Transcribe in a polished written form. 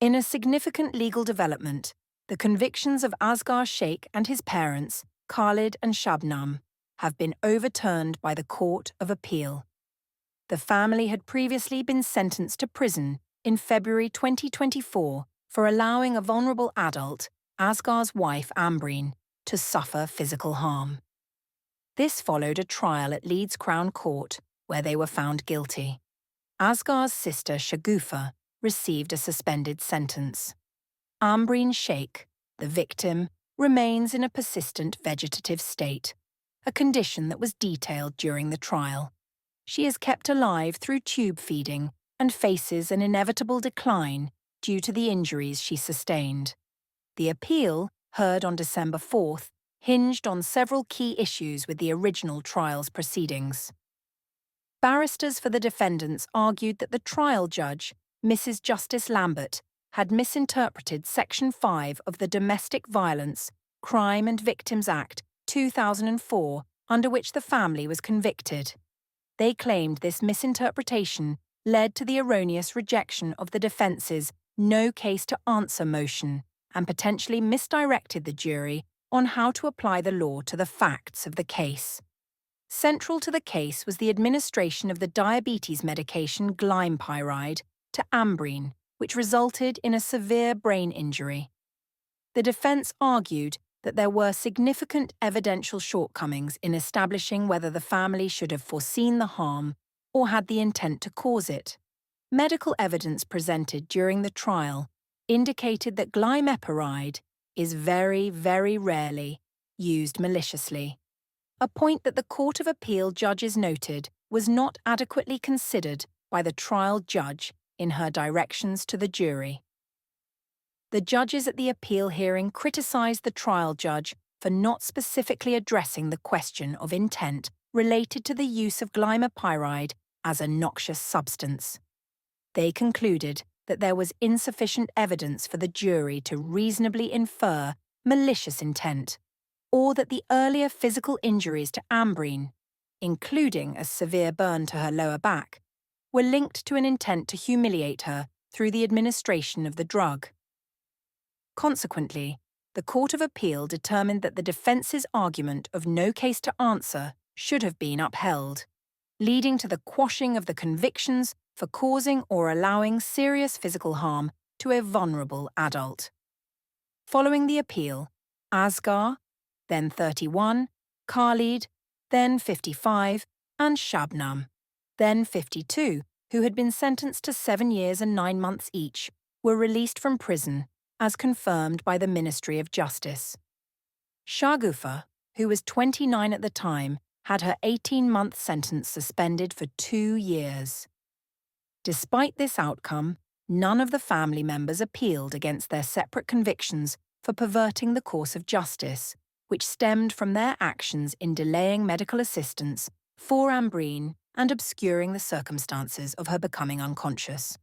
In a significant legal development, the convictions of Asghar Sheikh and his parents, Khalid and Shabnam, have been overturned by the Court of Appeal. The family had previously been sentenced to prison in February 2024 for allowing a vulnerable adult, Asghar's wife Ambreen, to suffer physical harm. This followed a trial at Leeds Crown Court, where they were found guilty. Asghar's sister Shagufa received a suspended sentence. Ambreen Sheikh, the victim, remains in a persistent vegetative state, a condition that was detailed during the trial. She is kept alive through tube feeding and faces an inevitable decline due to the injuries she sustained. The appeal, heard on December 4th, hinged on several key issues with the original trial's proceedings. Barristers for the defendants argued that the trial judge, Mrs. Justice Lambert, had misinterpreted Section 5 of the Domestic Violence, Crime and Victims Act 2004, under which the family was convicted. They claimed this misinterpretation led to the erroneous rejection of the defence's no case to answer motion and potentially misdirected the jury on how to apply the law to the facts of the case. Central to the case was the administration of the diabetes medication glimepiride to Ambreen, which resulted in a severe brain injury. The defense argued that there were significant evidential shortcomings in establishing whether the family should have foreseen the harm or had the intent to cause it. Medical evidence presented during the trial indicated that glimepiride is very, very rarely used maliciously, a point that the Court of Appeal judges noted was not adequately considered by the trial judge in her directions to the jury. The judges at the appeal hearing criticised the trial judge for not specifically addressing the question of intent related to the use of glimepiride as a noxious substance. They concluded that there was insufficient evidence for the jury to reasonably infer malicious intent, or that the earlier physical injuries to Ambreen, including a severe burn to her lower back, were linked to an intent to humiliate her through the administration of the drug. Consequently, the Court of Appeal determined that the defence's argument of no case to answer should have been upheld, leading to the quashing of the convictions for causing or allowing serious physical harm to a vulnerable adult. Following the appeal, Asghar, then 31, Khalid, then 55, and Shabnam, then 52, who had been sentenced to 7 years and 9 months each, were released from prison, as confirmed by the Ministry of Justice. Shagufa, who was 29 at the time, had her 18-month sentence suspended for 2 years. Despite this outcome, none of the family members appealed against their separate convictions for perverting the course of justice, which stemmed from their actions in delaying medical assistance for Ambreen and obscuring the circumstances of her becoming unconscious.